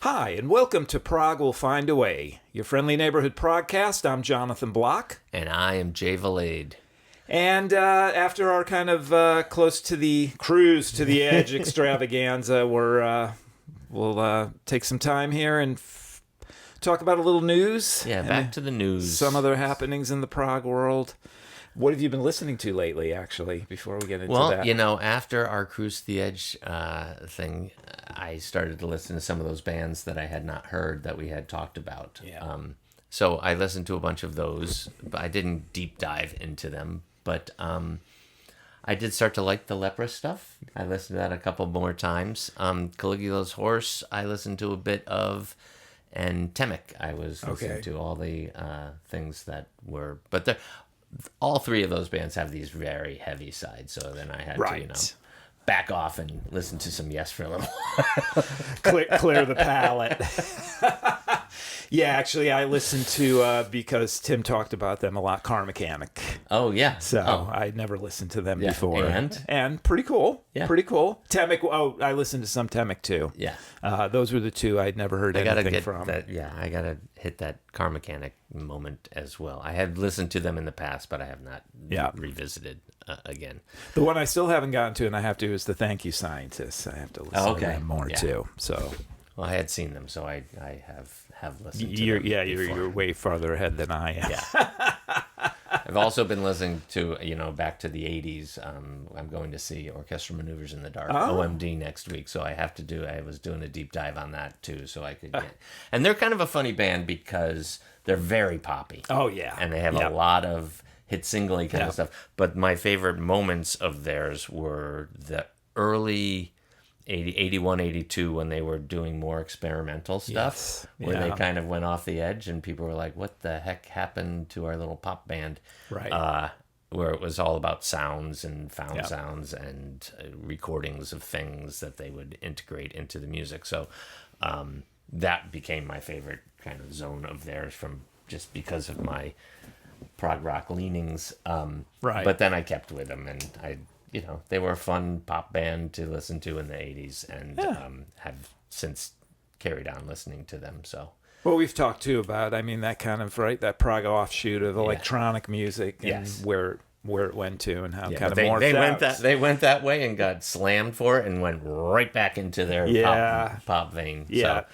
Hi, and welcome to Prog Will Find a Way, your friendly neighborhood progcast. I'm Jonathan Block. And I am Jay Valade. And after our kind of close to the cruise to the edge extravaganza, we'll take some time here and talk about a little news. Yeah, back to the news. Some other happenings in the prog world. What have you been listening to lately, actually, before we get into that? Well, you know, after our Cruise to the Edge thing, I started to listen to some of those bands that I had not heard that we had talked about. Yeah. So I listened to a bunch of those, but I didn't deep dive into them. But I did start to like the Lepra stuff. I listened to that a couple more times. Caligula's Horse, I listened to a bit of. And Temic, I was listening to all the things that were... But all three of those bands have these very heavy sides, so then I had to, back off and listen to some Yes for a little while. clear the palate. Yeah, actually, I listened to, because Tim talked about them a lot, Car Mechanic. Oh, yeah. So I'd never listened to them before. And pretty cool. Yeah. Pretty cool. Temic, I listened to some Temic, too. Yeah. Those were the two I'd never heard anything from. I got to hit that Car Mechanic moment as well. I had listened to them in the past, but I have not revisited again. The one I still haven't gotten to, and I have to, is the Thank You Scientists. I have to listen to them more, too. So... Well, I had seen them, so I have listened to them. Yeah, you're way farther ahead than I am. Yeah. I've also been listening to, back to the 80s. I'm going to see Orchestral Maneuvers in the Dark, OMD, next week. So I was doing a deep dive on that, too, so I could get... And they're kind of a funny band because they're very poppy. Oh, yeah. And they have a lot of hit singly kind of stuff. But my favorite moments of theirs were the early... 81, 82, when they were doing more experimental stuff, where they kind of went off the edge, and people were like, what the heck happened to our little pop band? Right. Where it was all about sounds and found sounds and recordings of things that they would integrate into the music. So that became my favorite kind of zone of theirs, from just because of my prog rock leanings. Right. But then I kept with them, and they were a fun pop band to listen to in the 80s, and have since carried on listening to them. So, well, we've talked too about, that kind of, that prog offshoot of electronic music and where it went to and how kind of morphed out. They went that way and got slammed for it and went right back into their pop vein. Yeah.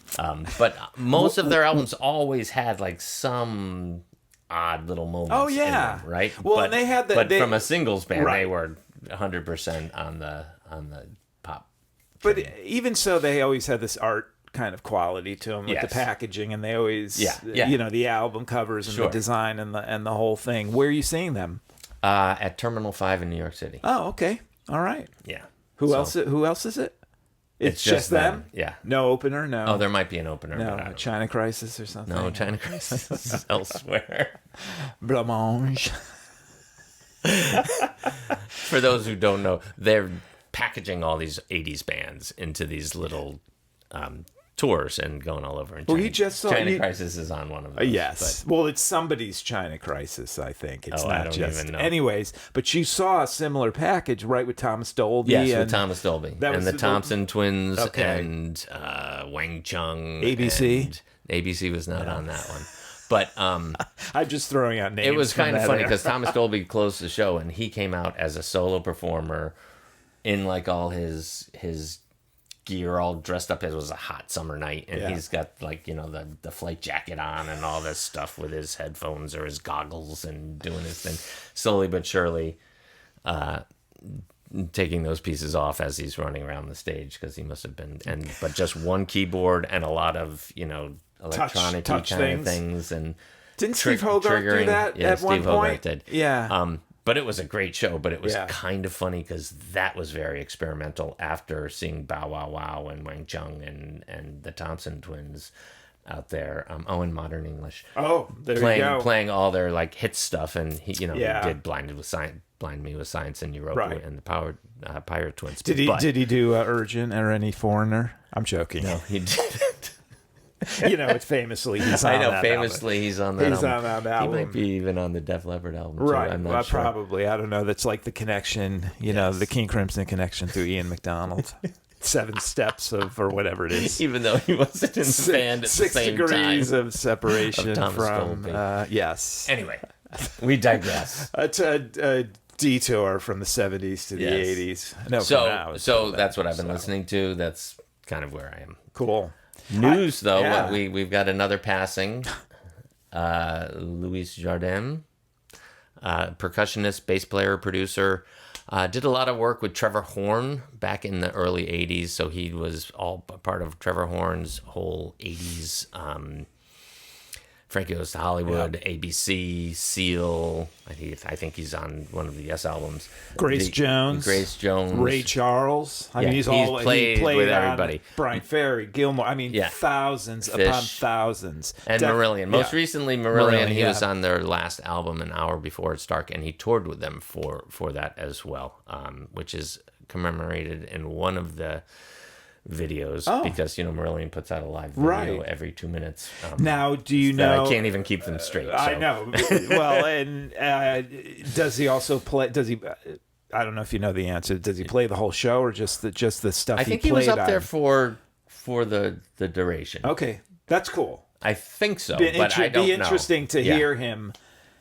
So, but most of their albums always had like some odd little moments in them, right? Well, but, and they had from a singles band, they were 100% on the pop. But train. even so, they always had this art kind of quality to them with the packaging, and they always, the album covers and the design and the whole thing. Where are you seeing them? At Terminal 5 in New York City. Oh, okay, all right. Yeah. Who else is it? It's just them? Yeah. No opener? No. Oh, there might be an opener. No, China Crisis or something? No, China Crisis is elsewhere. Blancmange. For those who don't know, they're packaging all these 80s bands into these little tours and going all over. And China Crisis is on one of those. Yes. Well, it's somebody's China Crisis, I think. It's not I don't even know. Anyways, but you saw a similar package, right, with Thomas Dolby? Yes, with Thomas Dolby. And the Thompson Twins and Wang Chung. ABC? ABC was not on that one. But I'm just throwing out names. It was kind of funny because Thomas Dolby closed the show, and he came out as a solo performer in like all his gear, all dressed up. It was a hot summer night, and he's got like the flight jacket on and all this stuff with his headphones or his goggles and doing his thing, slowly but surely taking those pieces off as he's running around the stage, because he must have been but just one keyboard and a lot of electronic touch kind of things. And didn't Steve Hogarth do that at one point? Hogarth did. Yeah. But it was a great show, but it was kind of funny because that was very experimental after seeing Bow Wow Wow and Wang Chung and the Thompson Twins out there. And Modern English. Oh, there you go. Playing all their like hit stuff, and he did Blind Me with Science and Europa and the Pirate Twins. Did he do Urgent or any Foreigner? I'm joking. No, he didn't. It's famously he's on that famously album. He's on that He's album. on that album. He might be even on the Def Leppard album, too. Right. I'm not sure. Probably. I don't know. That's like the connection, the King Crimson connection through Ian McDonald. 7 steps of, or whatever it is. Even though he wasn't in the band at the 6 same degrees time. of separation Of Thomas from, Dolby. yes. Anyway, we digress. It's a detour from the 70s to the Yes. 80s. No, So, for now, it's so all that's that, what I've been so. listening to. That's kind of where I am. Cool. News, though, yeah. we've got another passing. Louis Jardin, percussionist, bass player, producer, did a lot of work with Trevor Horn back in the early 80s. So he was all part of Trevor Horn's whole 80s Frankie Goes to Hollywood, ABC, Seal. I think he's on one of the Yes albums. Grace Jones. Ray Charles. I mean, He's he played with on everybody. Brian Ferry, Gilmore. I mean, Yeah. thousands Fish. upon thousands. And Marillion. Most yeah. recently, Marillion, he yeah. was on their last album, An Hour Before It's Dark, and he toured with them for that as well, which is commemorated in one of the videos because, Marillion puts out a live video every 2 minutes. Now, do you know... I can't even keep them straight. So. I know. Well, and does he also play... Does he... I don't know if you know the answer. Does he play the whole show or just the stuff I he think played he was up there on? for the duration. Okay, that's cool. I think so, but I don't be know. interesting to hear him...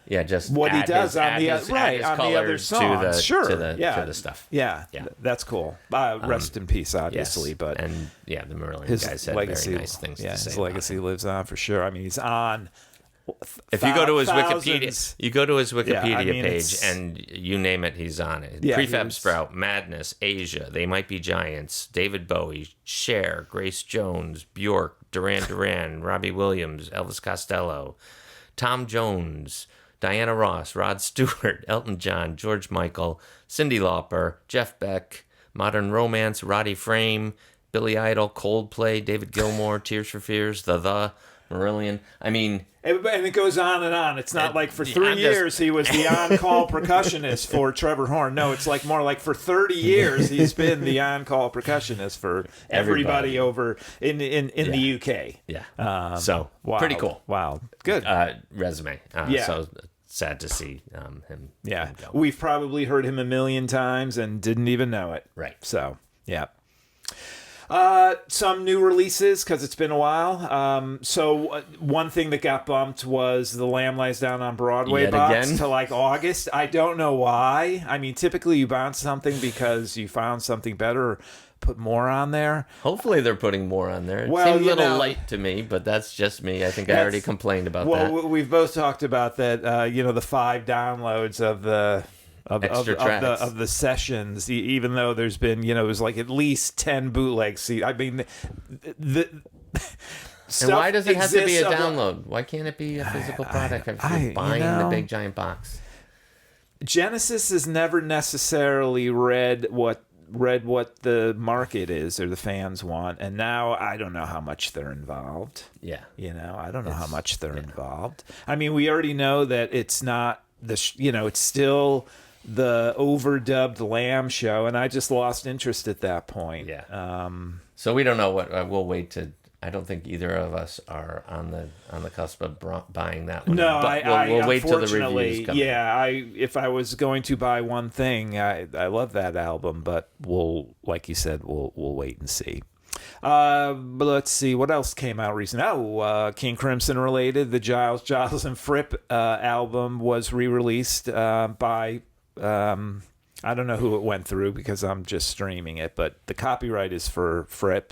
Yeah, just what he does add on the his on the other colours songs, to the stuff. Yeah, that's cool. Rest in peace, obviously, Yes. but and the Marillion his guys had legacy, very nice things to say. His about legacy him. lives on for sure. I mean, he's on. If you go to his thousands. Wikipedia, page, it's- and you name it, he's on it. Yeah, Prefab he's- Sprout, Madness, Asia, They Might Be Giants, David Bowie, Cher, Grace Jones, Bjork, Duran Duran, Robbie Williams, Elvis Costello, Tom Jones, Diana Ross, Rod Stewart, Elton John, George Michael, Cyndi Lauper, Jeff Beck, Modern Romance, Roddy Frame, Billy Idol, Coldplay, David Gilmour, Tears for Fears, The, Marillion. I mean... And it goes on and on. It's not like for 3 I'm years he was the on-call percussionist for Trevor Horn. No, it's like more like for 30 years he's been the on-call percussionist for everybody over in the UK. Yeah. So, pretty cool. Wow. Good. Resume. Yeah. So sad to see him. Yeah. him go. We've probably heard him a million times and didn't even know it. Right. So, yeah. Some new releases because it's been a while. So one thing that got bumped was The Lamb Lies Down on Broadway Yet box again? to like August. I don't know why. I mean, typically you bounce something because you found something better or put more on there. Hopefully they're putting more on there. It Well, seemed a you little know- light to me, but that's just me. I think I That's- already complained about Well, that. we've both talked about that. The 5 downloads of the. Extra tracks. Of the sessions, even though there's been, it was like at least 10 bootlegs. I mean, the and why does it have to be a download? Why can't it be a physical product if you're buying the big giant box? Genesis has never necessarily read what the market is or the fans want, and now I don't know how much they're involved. Yeah. I don't know how much they're involved. I mean, we already know that it's not it's still the overdubbed Lamb show, and I just lost interest at that point. Yeah. So we don't know what we'll wait to. I don't think either of us are on the cusp of buying that one. No, but we'll wait till the reviews come. Yeah, if I was going to buy one thing, I love that album, but like you said, we'll wait and see. But let's see what else came out recently. King Crimson related, the Giles and Fripp album was re-released by I don't know who it went through because I'm just streaming it, but the copyright is for Fripp,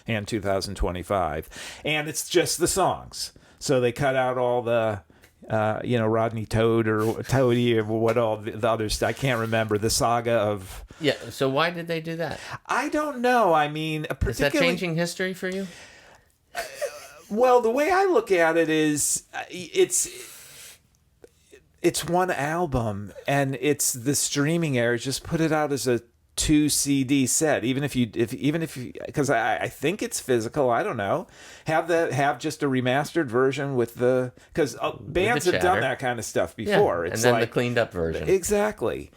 and 2025, and it's just the songs. So they cut out all the Rodney Toad or Toady or what all the others. I can't remember the saga of. Yeah. So why did they do that? I don't know. I mean, Is that changing history for you? Well, the way I look at it is, it's one album, and it's the streaming era. Just put it out as a 2 CD set, even if you because I think it's physical. I don't know. Have just a remastered version with the because bands have done that kind of stuff before. Yeah, It's and then like, the cleaned up version. Exactly.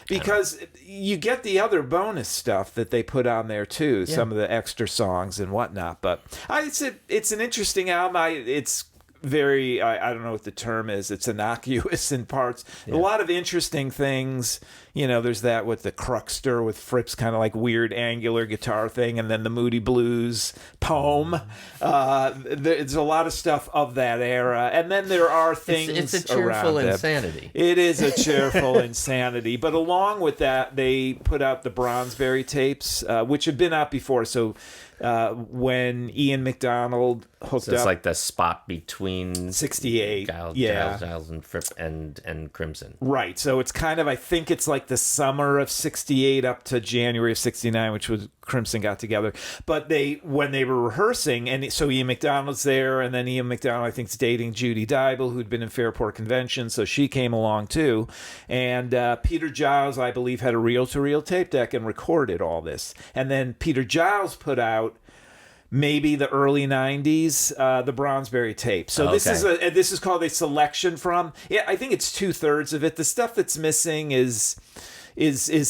Because you get the other bonus stuff that they put on there too, some of the extra songs and whatnot. But it's an interesting album. It's very, I don't know what the term is. It's innocuous in parts. A lot of interesting things. There's that with the Cruxter with Fripp's kind of like weird angular guitar thing, and then the Moody Blues poem. There's a lot of stuff of that era, and then there are things. It's a cheerful around insanity. It is a cheerful insanity, but along with that, they put out the Bronsberry tapes, which had been out before. So when Ian McDonald hooked So it's up, like the spot between 68, Giles and Fripp and Crimson. Right. So it's kind of, I think it's like the summer of 68 up to January of 69, which was Crimson got together. But when they were rehearsing, and so Ian McDonald's there, and then Ian McDonald, I think, is dating Judy Dybel, who'd been in Fairport Convention, so she came along too. And Peter Giles, I believe, had a reel-to-reel tape deck and recorded all this. And then Peter Giles put out maybe the early 90s, the Bronsberry tape. So this is called a selection from. Yeah, I think it's 2/3 of it. The stuff that's missing is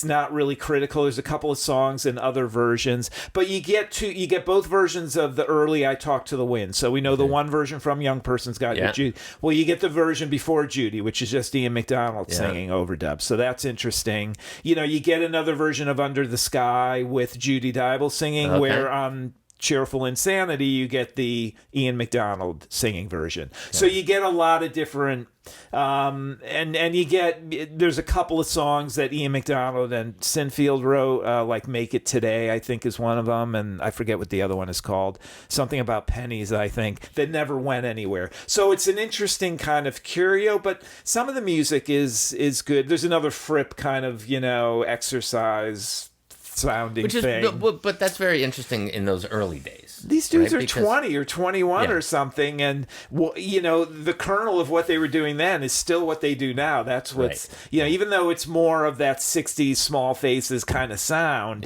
not really critical. There's a couple of songs and other versions, but you get both versions of the early "I Talk to the Wind." So we know the one version from Young Person's Guide to Judy. Well, you get the version before Judy, which is just Ian McDonald singing overdub. So that's interesting. You get another version of "Under the Sky" with Judy Dybel singing, where on Cheerful Insanity you get the Ian McDonald singing version. So you get a lot of different and you get, there's a couple of songs that Ian McDonald and Sinfield wrote, like Make It Today, I think is one of them, and I forget what the other one is called. Something about pennies, I think, that never went anywhere. So it's an interesting kind of curio, but some of the music is good. There's another Fripp kind of, exercise sounding thing. But that's very interesting in those early days. These dudes are 20 or 21 or something, and the kernel of what they were doing then is still what they do now. That's what's even though it's more of that 60s Small Faces kind of sound.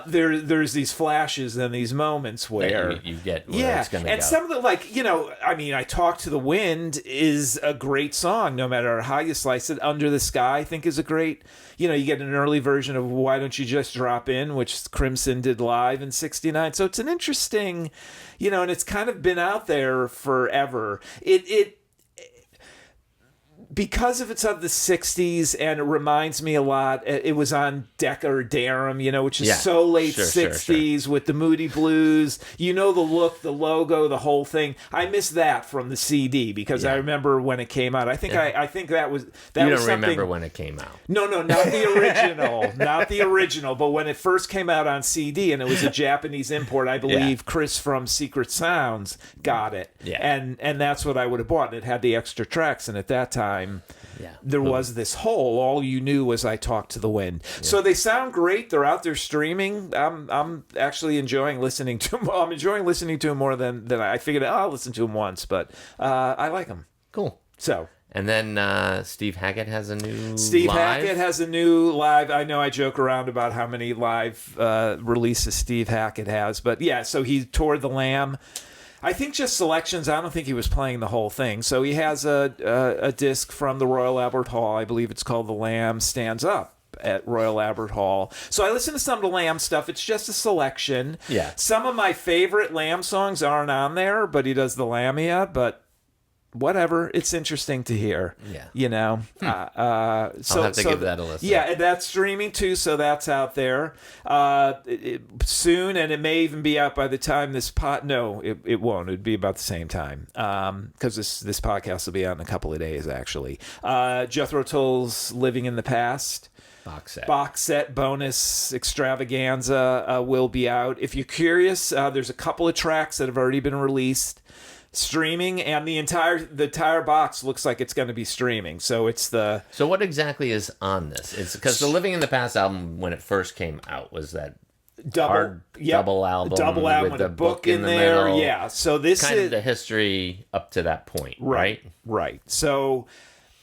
There's these flashes and these moments where you get where it's gonna and go. some of the I Talk to the Wind is a great song, no matter how you slice it. Under the Sky, I think, is a great. You get an early version of Why Don't You Just Drop In, which Crimson did live in 69. So it's an interesting, and it's kind of been out there forever. Because it's of the 60s, and it reminds me a lot, it was on Decca or Darum, which is so late 60s with the Moody Blues. The look, the logo, the whole thing. I miss that from the CD because I remember when it came out. I think that was You was don't something. remember when it came out. No, not the original. Not the original, but when it first came out on CD, and it was a Japanese import, I believe Chris from Secret Sounds got it. And that's what I would have bought. And it had the extra tracks, and at that time, there was this hole. All you knew was I Talked to the Wind. So they sound great. They're out there streaming. I'm actually enjoying listening to them. I'm enjoying listening to them more than I figured. I'll listen to them once, but I like them. Cool. So. And then Steve Hackett has a new Hackett has a new live. I know I joke around about how many live releases Steve Hackett has, but so he toured the Lamb. I think just selections. I don't think he was playing the whole thing. So he has a disc from the Royal Albert Hall. I believe it's called The Lamb Stands Up at Royal Albert Hall. So I listen to some of the Lamb stuff. It's just a selection. Yeah. Some of my favorite Lamb songs aren't on there, but he does the Lamia. But whatever, it's interesting to hear. I'll have to give that a listen. Yeah, and that's streaming too, so that's out there soon, and it may even be out by the time this No, it won't. It'd be about the same time because this podcast will be out in a couple of days, actually. Jethro Tull's Living in the Past box set bonus extravaganza will be out. If you're curious, there's a couple of tracks that have already been released streaming, and the entire box looks like it's going to be streaming. So So what exactly is on this? It's because the Living in the Past album, when it first came out, was that double album with the book in the middle. Yeah. So this kind is of the history up to that point, right? Right. So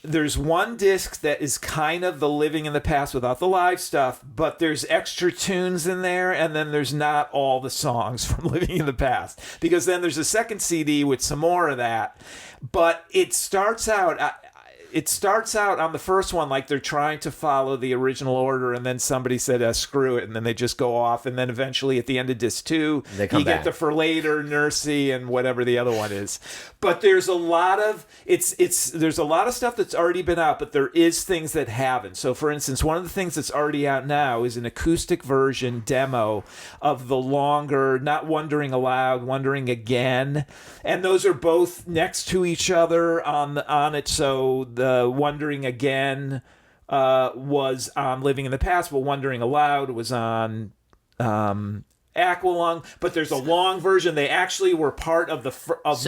there's one disc that is kind of the Living in the Past without the live stuff, but there's extra tunes in there, and then there's not all the songs from Living in the Past, because then there's a second CD with some more of that. But it starts out, it starts out on the first one like they're trying to follow the original order, and then somebody said, screw it, and then they just go off, and then eventually at the end of disc 2, They come you get back. the For Later, Nursey, and whatever the other one is. But there's a lot of there's a lot of stuff that's already been out, but there is things that haven't. So for instance, one of the things that's already out now is an acoustic version demo of the longer Not Wondering Aloud, Wondering Again, and those are both next to each other on it. So the Wondering Again was on Living in the Past, but Wondering Aloud was on Aqualung, but there's a long version. They actually were part of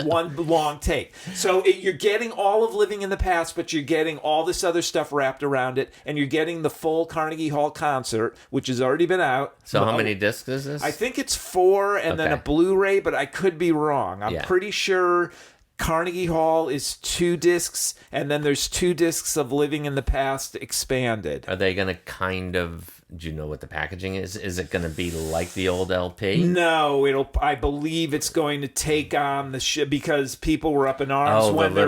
one long take. So you're getting all of Living in the Past, but you're getting all this other stuff wrapped around it, and you're getting the full Carnegie Hall concert, which has already been out. So how many discs is this? I think it's 4 and then a Blu-ray, but I could be wrong. I'm pretty sure Carnegie Hall is 2 discs, and then there's 2 discs of Living in the Past expanded. Are they going to kind of... Do you know what the packaging is? Is it going to be like the old LP? No, I believe it's going to take on the because people were up in arms when they're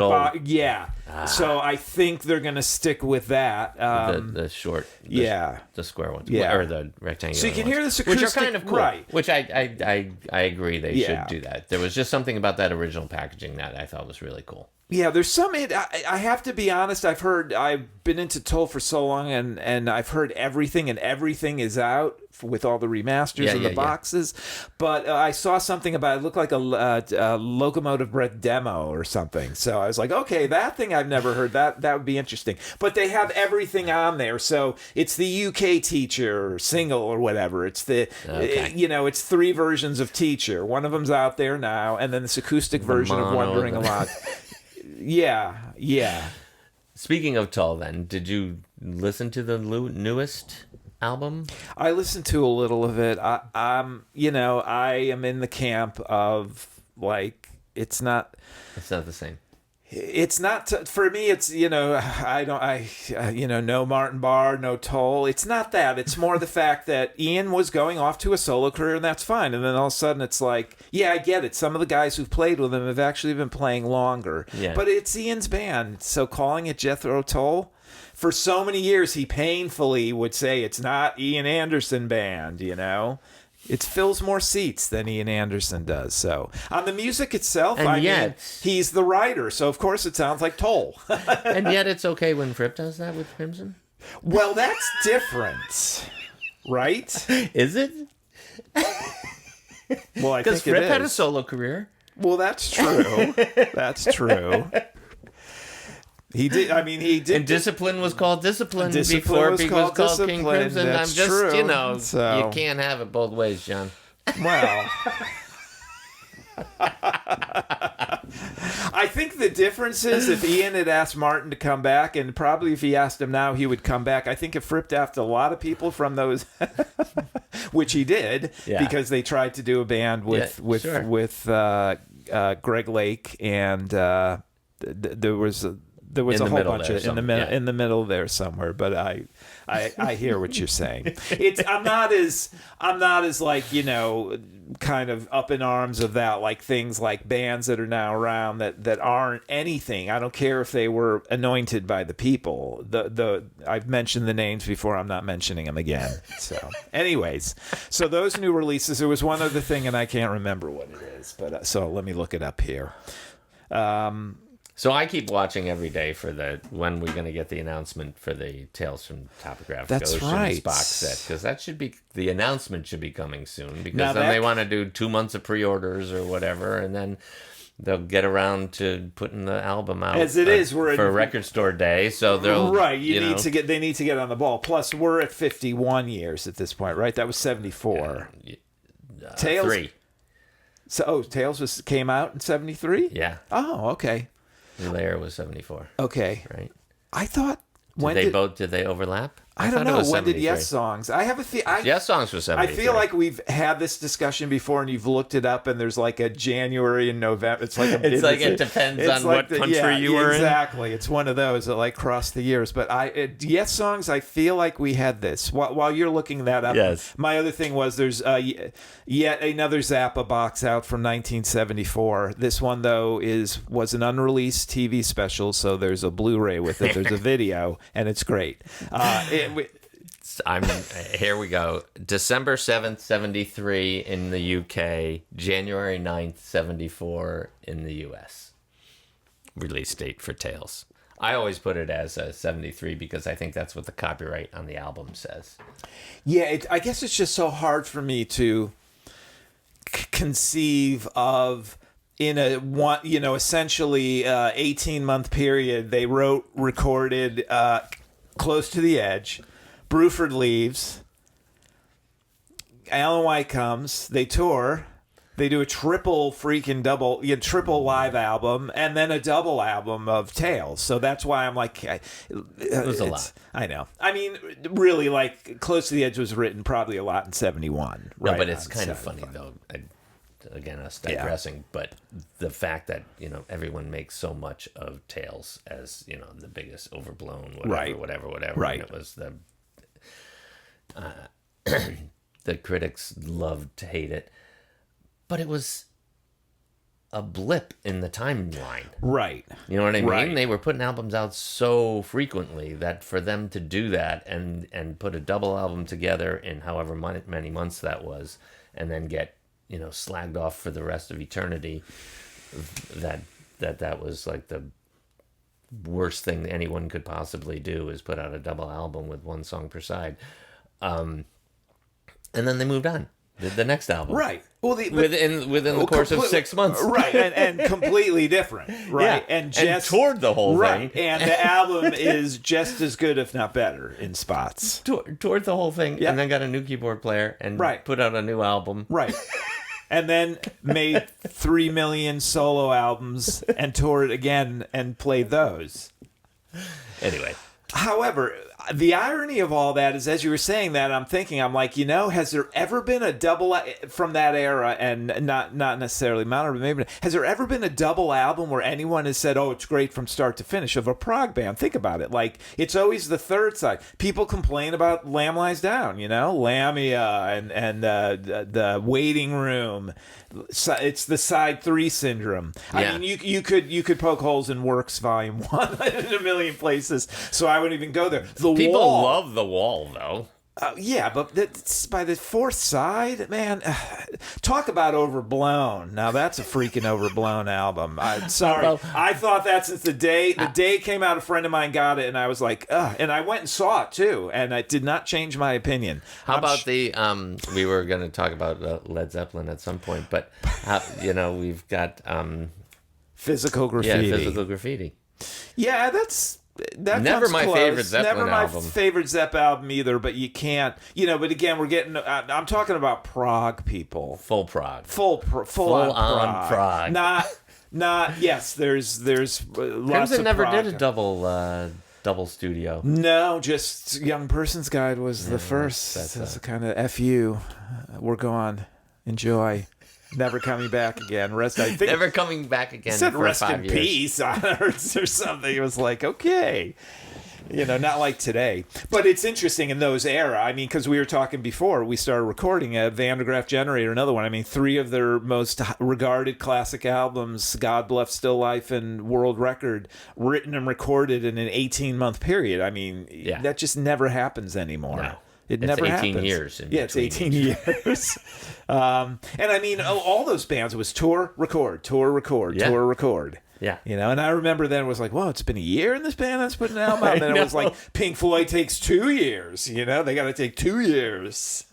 So I think they're going to stick with that. The short, the square ones, or the rectangular. So you can ones, hear this acoustic, which are kind of cool. Right? Which I agree they should do that. There was just something about that original packaging that I thought was really cool. Yeah, there's some. I have to be honest. I've been into Tull for so long, and I've heard everything, and everything is out with all the remasters of the boxes. But I saw something about it looked like a Locomotive Breath demo or something. So I was like, okay, that thing I've never heard. That would be interesting. But they have everything on there. So it's the UK Teacher single or whatever. It's it's 3 versions of Teacher. One of them's out there now, and then this acoustic version of Wondering Aloud. Yeah. Speaking of Tull, then, did you listen to the newest album? I listened to a little of it. I am in the camp of like it's not the same. It's not for me. It's no Martin Barr, no Tull. It's not that. It's more the fact that Ian was going off to a solo career, and that's fine. And then all of a sudden, it's like, yeah, I get it. Some of the guys who've played with him have actually been playing longer. Yeah. But it's Ian's band, so calling it Jethro Tull. For so many years, he painfully would say it's not Ian Anderson band. It fills more seats than Ian Anderson does. So on the music itself, mean, he's the writer, so of course it sounds like Tull. And yet it's okay when Fripp does that with Crimson? Well, that's different, right? Is it? Well, I think it is. Because Fripp had a solo career. Well, that's true. That's true. He did. I mean, he did. And Discipline was called Discipline before it was called King Crimson. That's I'm just, true. So. You can't have it both ways, John. Well, I think the difference is if Ian had asked Martin to come back, and probably if he asked him now, he would come back. I think if Fripp asked a lot of people from those, which he did, because they tried to do a band with Greg Lake, and there was a whole bunch of in the middle there somewhere. But I hear what you're saying. I'm not as like kind of up in arms of that, like things like bands that are now around that aren't anything. I don't care if they were anointed by the people. I've mentioned the names before. I'm not mentioning them again. So anyways, so those new releases. There was one other thing, and I can't remember what it is. But so let me look it up here. So I keep watching every day for when we're going to get the announcement for the Tales from Topographic Oceans box set, because the announcement should be coming soon, because then they want to do 2 months of pre-orders or whatever, and then they'll get around to putting the album out as it is. We're for Record Store Day, so they'll they need to get on the ball. Plus, we're at 51 years at this point, right? That was 74. Tales 3. So Tales came out in 73. Yeah. Oh, okay. The Lair was 74. Okay. Right. I thought did they overlap? I don't thought it know. was When did 73. Yes Songs? I have a Yes Songs was I 73. feel like we've had this discussion before, and you've looked it up, and there's like a January and November. It's like it depends on what country you were in. Exactly. It's one of those that like cross the years. But Yes Songs, I feel like we had this. While you're looking that up, Yes. my other thing was there's yet another Zappa box out from 1974. This one though was an unreleased TV special, so there's a Blu-ray with it. There's a video, and it's great. Here we go. December 7th, 73 in the UK. January 9th, 74 in the US. Release date for Tales. I always put it as 73 because I think that's what the copyright on the album says. Yeah, I guess it's just so hard for me to conceive of in a one, essentially 18-month period. They recorded Close to the Edge. Bruford leaves. Alan White comes. They tour. They do a triple live album, and then a double album of Tales. So that's why I'm like, it was a lot. I know. I mean, really, like Close to the Edge was written probably a lot in 71. No, right, but it's kind of funny though. Again, us digressing, but the fact that everyone makes so much of Tales as the biggest overblown whatever. Right. And it was the critics loved to hate it, but it was a blip in the timeline. Right. You know what I mean? Right. They were putting albums out so frequently that for them to do that and put a double album together in however many months that was, and then get slagged off for the rest of eternity, that was like the worst thing anyone could possibly do, is put out a double album with one song per side. And then they moved on. The next album. Right. Well, within the course of 6 months. Right. And completely different. Right. Yeah. And just toured the whole right. thing. And the album is just as good, if not better, in spots. Toured the whole thing, and then got a new keyboard player and put out a new album. Right. And then made 3 million solo albums and toured again and played those. Anyway. However, the irony of all that is, as you were saying that, I'm like, has there ever been a double from that era, and not necessarily modern, but maybe, has there ever been a double album where anyone has said, oh, it's great from start to finish, of a prog band? Think about it. Like, it's always the third side. People complain about Lamb Lies Down, Lamia and the Waiting Room. It's the side 3 syndrome. Yeah. I mean, you could poke holes in Works Volume 1 in a million places, so I wouldn't even go there. People Wall. love The Wall, though. Yeah, but that's by the fourth side, man. Talk about overblown. Now that's a freaking overblown album. I'm sorry. Well, I thought that since the day it came out, a friend of mine got it, and I was like, ugh. And I went and saw it too, and it did not change my opinion. How about we were going to talk about Led Zeppelin at some point, but we've got Physical Graffiti. Yeah, Physical Graffiti. Yeah, that never comes my close. favorite Zeppelin Never my album. favorite Zepp album either, but you can't, but again, we're getting, I'm talking about Prog, people. Full Prog. Full on Prog. Not yes, there's lots Crimson of never Prog. did a double studio. No, just Young Person's Guide was the first. That's a kind of FU. We're gone. Enjoy. Never coming back again. I think Never coming back again. said for rest 5 in years. peace on Earth or something. It was like, okay. Not like today. But it's interesting in those era. I mean, because we were talking before we started recording, Van der Graaf Generator, another one. I mean, 3 of their most regarded classic albums, God Bless Still Life and World Record, written and recorded in an 18-month period. I mean, that just never happens anymore. No. It's never 18 happens. years. It's 18 years. And I mean, all those bands, it was tour, record, tour, record, tour, record. Yeah. And I remember then it was like, whoa, it's been a year and this band that's putting an album out. And then it was like Pink Floyd takes 2 years. They got to take 2 years.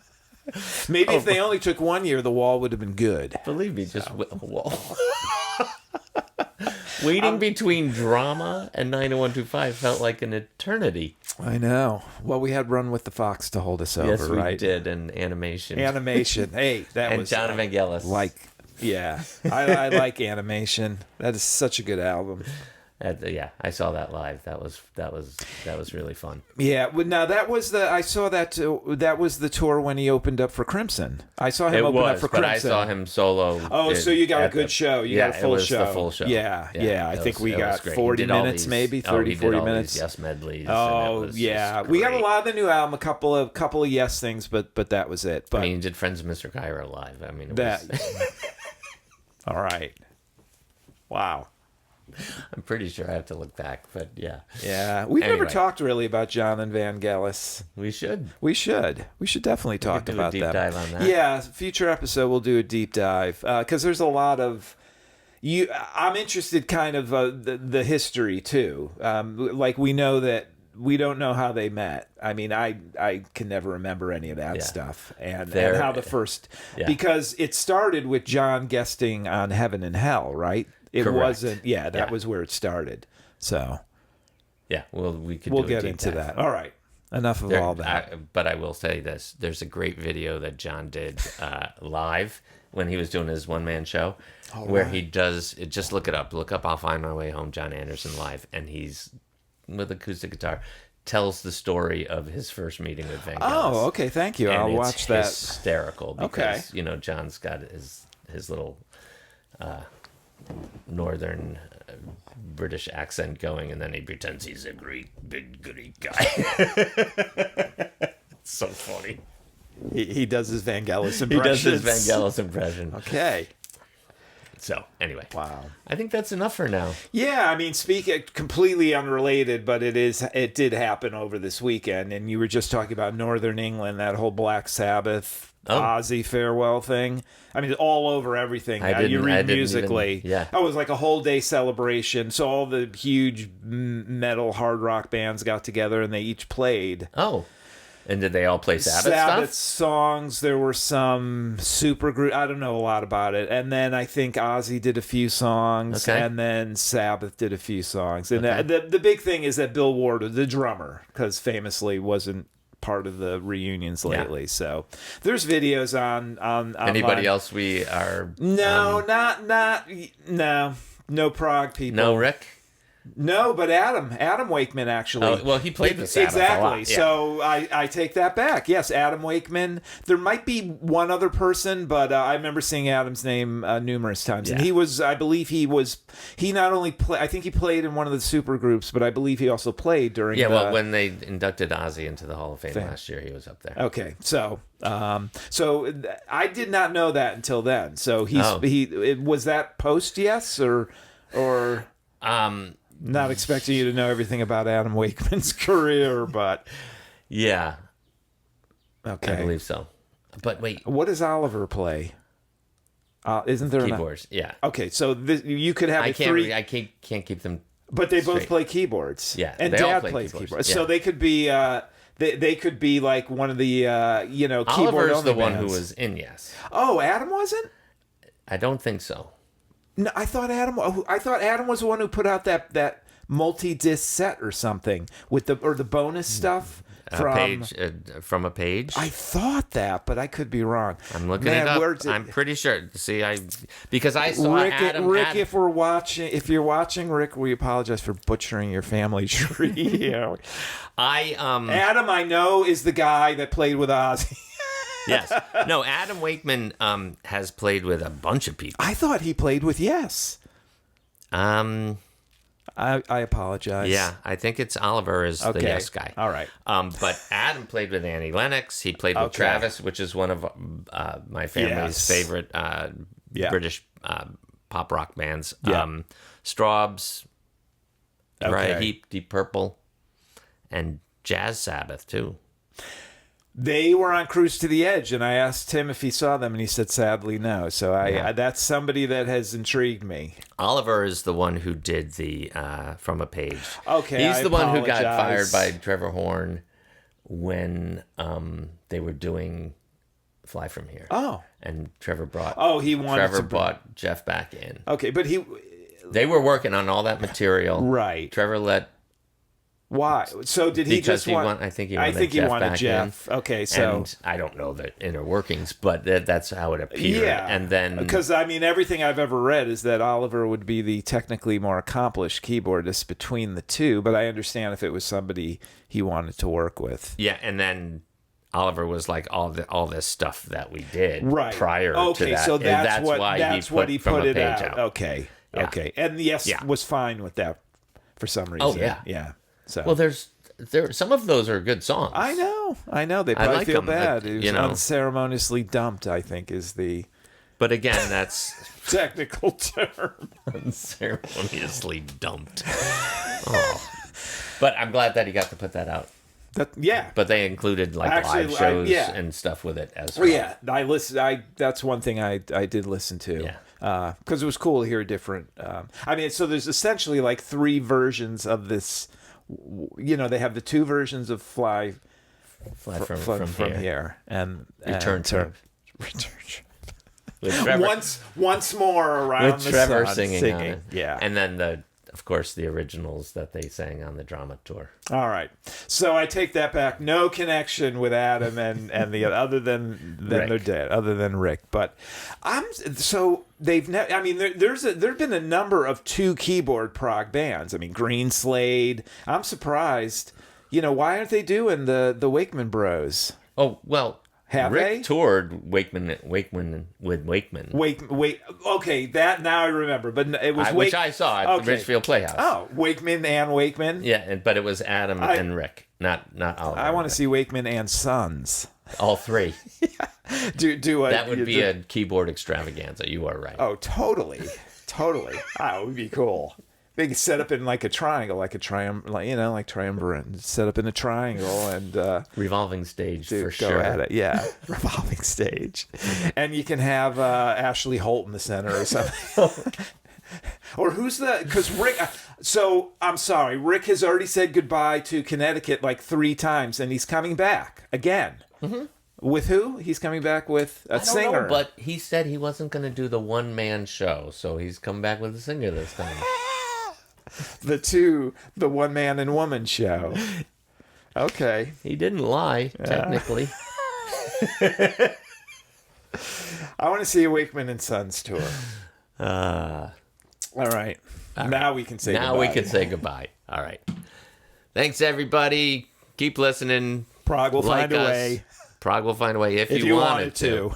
Maybe if they only took 1 year, The Wall would have been good. Believe me, just Wall. Waiting between Drama and 90125 felt like an eternity. I know. Well, we had Run with the Fox to hold us over, yes, we right? did, and Animation. Hey, that and was... John Evangelis. I like Animation. That is such a good album. I saw that live. That was really fun. Yeah, well, now I saw that that was the tour when he opened up for Crimson. I saw him open up for Crimson. But I saw him solo. Oh, so you got a good show. You got a full show. The full show. Yeah. I think we got 40 minutes, maybe 30, 40 minutes. Yes, medleys. Oh, yeah. We got a lot of the new album, a couple of Yes things, but that was it. But I mean, did Friends of Mr. Cairo live? I mean, All right. Wow. I'm pretty sure I have to look back, but yeah. Yeah. We've never talked really about John and Vangelis. We should. We should definitely talk about that. Deep dive on that. Yeah, future episode we'll do a deep dive because there's a lot of I'm interested kind of the history too. Like we know that we don't know how they met. I mean, I can never remember any of that stuff and how the first because it started with John guesting on Heaven and Hell, right? It Correct. wasn't. Yeah, that was where it started. So yeah, we'll get into that. All right. Enough of all that. But I will say this: there's a great video that John did live when he was doing his one-man show, where he does. Just look it up. Look up "I'll Find My Way Home," John Anderson live, and he's with acoustic guitar. Tells the story of his first meeting with Vangelis. Oh, okay. Thank you. And I'll watch that. Hysterical because John's got his little northern British accent going, and then he pretends he's a great big Greek guy. It's so funny. He does his Vangelis impression. He does his Vangelis impression. Okay. So anyway, wow. I think that's enough for now. Yeah, I mean, completely unrelated, but it did happen over this weekend, and you were just talking about Northern England, that whole Black Sabbath Ozzy farewell thing. I mean, all over everything. You read Musically. It was like a whole day celebration. So all the huge metal hard rock bands got together and they each played. Oh. And did they all play Sabbath stuff? Songs. There were some super group. I don't know a lot about it. And then I think Ozzy did a few songs, and then Sabbath did a few songs. And the big thing is that Bill Ward, the drummer, because famously wasn't part of the reunions lately. Yeah. So there's videos on anybody else we are. No, no Prog people. No Rick. No, but Adam Wakeman actually. Oh, well, he played with Sabbath exactly. a lot, yeah. So I take that back. Yes, Adam Wakeman. There might be one other person, but I remember seeing Adam's name numerous times, and he not only play. I think he played in one of the super groups, but I believe he also played during. Yeah, well, when they inducted Ozzy into the Hall of Fame last year, he was up there. Okay, so I did not know that until then. So was that post yes or. Not expecting you to know everything about Adam Wakeman's career, but yeah, okay, I believe so. But wait, what does Oliver play? Isn't there keyboards? Yeah. Okay, so you could have I can't keep them. But they both play keyboards. Yeah, and Dad plays keyboards. Yeah. So they could be they could be like one of the keyboard Oliver's only the one bands. who was in Yes. Oh, Adam wasn't? I don't think so. No, I thought Adam was the one who put out that multi-disc set or something with the bonus stuff from a page. I thought that, but I could be wrong. I'm looking it up. I'm pretty sure. See, because I saw Adam. Rick, if you're watching, Rick, we apologize for butchering your family tree. Adam, I know, is the guy that played with Ozzy. Yes. No, Adam Wakeman has played with a bunch of people. I thought he played with Yes. I apologize. Yeah, I think it's Oliver is the Yes guy. All right. But Adam played with Annie Lennox. He played with Travis, which is one of my family's favorite British pop rock bands. Yeah. Strawbs, Uriah Heep, Deep Purple, and Jazz Sabbath, too. They were on Cruise to the Edge, and I asked him if he saw them, and he said, sadly, no. So that's somebody that has intrigued me. Oliver is the one who did the From a Page. Okay, he's the one who got fired by Trevor Horn when they were doing Fly From Here. Oh, and Trevor brought. Trevor brought Jeff back in. Okay, but they were working on all that material. Right. Trevor let Why? So did he Because just want? I think he wanted wanted Jeff. Okay, so and I don't know the inner workings, but that's how it appeared. yeah, And then because I mean everything I've ever read is that Oliver would be the technically more accomplished keyboardist between the two, but I understand if it was somebody he wanted to work with. yeah, and then Oliver was like all this stuff that we did Right. prior to Okay, that. so And that's why he from put a it page out. Okay. Yeah. Okay. And yes, Yeah. was fine with that for some reason. Oh, yeah. Yeah. So Well, there some of those are good songs. I know. They probably like feel them, bad. but, It was you know. unceremoniously dumped, I think, is the But again, that's technical term. unceremoniously dumped. Oh. But I'm glad that he got to put that out. Yeah. But they included like Actually, live shows yeah. and stuff with it as Well, well. yeah, that's one thing I did listen to. Yeah. Because it was cool to hear different. I mean, so there's essentially like 3 versions of this. You know, they have the 2 versions of Fly Fly from here and Return Trip. Return Trip. With Trevor, once more around with the Trevor sun, singing on it. Yeah. And then of course the originals that they sang on the drama tour. All right. So I take that back. No connection with Adam and the other than Rick. their dad, other than Rick. But I mean, there've been a number of 2 keyboard prog bands. I mean, Green Slade. I'm surprised. You know, why aren't they doing the Wakeman Bros? Oh well, Have Rick they? toured Wakeman with Wakeman. Wait. Okay, that now I remember. But it was Which I saw at the Okay. Richfield Playhouse. Oh, Wakeman and Wakeman. Yeah, but it was Adam and Rick, not Oliver. I want to see Wakeman and Sons. all 3. Do That would be a keyboard extravaganza. You are right. Oh, totally. That would be cool. They could set up in like a triangle, like triumvirate. Set up in a triangle and Revolving stage for go sure. at it. Yeah, revolving stage, and you can have Ashley Holt in the center or something. Or who's because Rick. So I'm sorry, Rick has already said goodbye to Connecticut like 3 times, and he's coming back again. Mm-hmm. With who? He's coming back with a singer. I don't know, but he said he wasn't going to do the one-man show, so he's come back with a singer this time. The 1 man and woman show. Okay. He didn't lie, technically. I want to see a Wakeman and Sons tour. All All right. Now we can say now goodbye. we can say goodbye. All right. Thanks, everybody. Keep listening. Prog will Like find a us. way. Prog will find a way if If you wanted to.